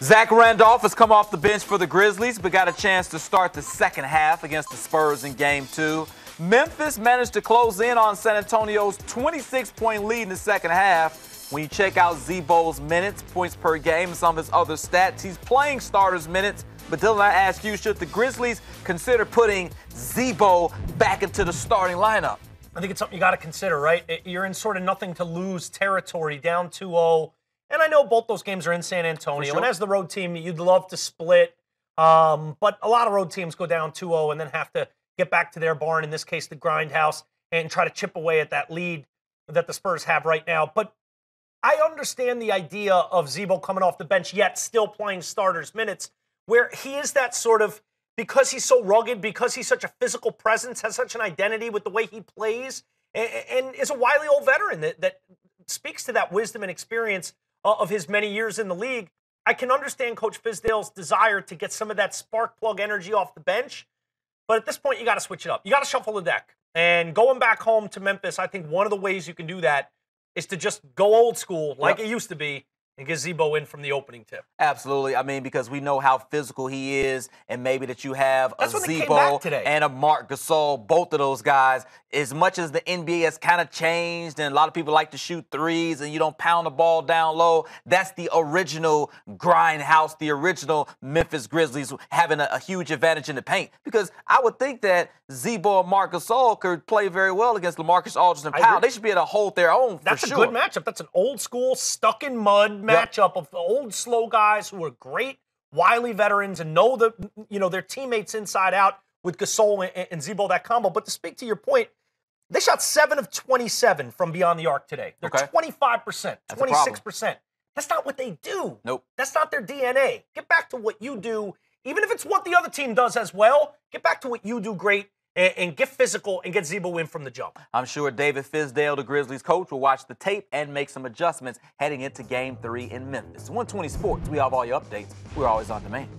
Zach Randolph has come off the bench for the Grizzlies, but got a chance to start the second half against the Spurs in Game 2. Memphis managed to close in on San Antonio's 26-point lead in the second half. When you check out Z-Bo's minutes, points per game, and some of his other stats, he's playing starters minutes. But Dylan, I ask you, should the Grizzlies consider putting Z-Bo back into the starting lineup? I think it's something you got to consider, right? You're in sort of nothing to lose territory, down 2-0. And I know both those games are in San Antonio. Sure. And as the road team, you'd love to split. But a lot of road teams go down 2-0 and then have to get back to their barn, in this case, the grindhouse, and try to chip away at that lead that the Spurs have right now. But I understand the idea of Z-Bo coming off the bench, yet still playing starters minutes, where he is that sort of, because he's so rugged, because he's such a physical presence, has such an identity with the way he plays, and is a wily old veteran that speaks to that wisdom and experience of his many years in the league. I can understand Coach Fizdale's desire to get some of that spark plug energy off the bench, but at this point, you got to switch it up. You got to shuffle the deck. And going back home to Memphis, I think one of the ways you can do that is to just go old school, like it used to be, and get Z-Bo in from the opening tip. Absolutely. I mean, because we know how physical he is, and maybe that you have a Z-Bo and a Marc Gasol, both of those guys. As much as the NBA has kind of changed, and a lot of people like to shoot threes, and you don't pound the ball down low, that's the original grindhouse, the original Memphis Grizzlies having a huge advantage in the paint. Because I would think that Z-Bo and Marc Gasol could play very well against LaMarcus Aldridge and Powell. They should be able to hold their own for sure. That's a good matchup. That's an old school, stuck in mud matchup of old slow guys who are great, wily veterans and know their teammates inside out, with Gasol and Z-Bo, that combo. But to speak to your point, they shot 7 of 27 from beyond the arc today. They're 25%, 26%. That's not what they do. Nope. That's not their DNA. Get back to what you do, even if it's what the other team does as well. Get back to what you do great and get physical and get Z-Bo in from the jump. I'm sure David Fizdale, the Grizzlies coach, will watch the tape and make some adjustments heading into Game 3 in Memphis. 120 Sports, we have all your updates. We're always on demand.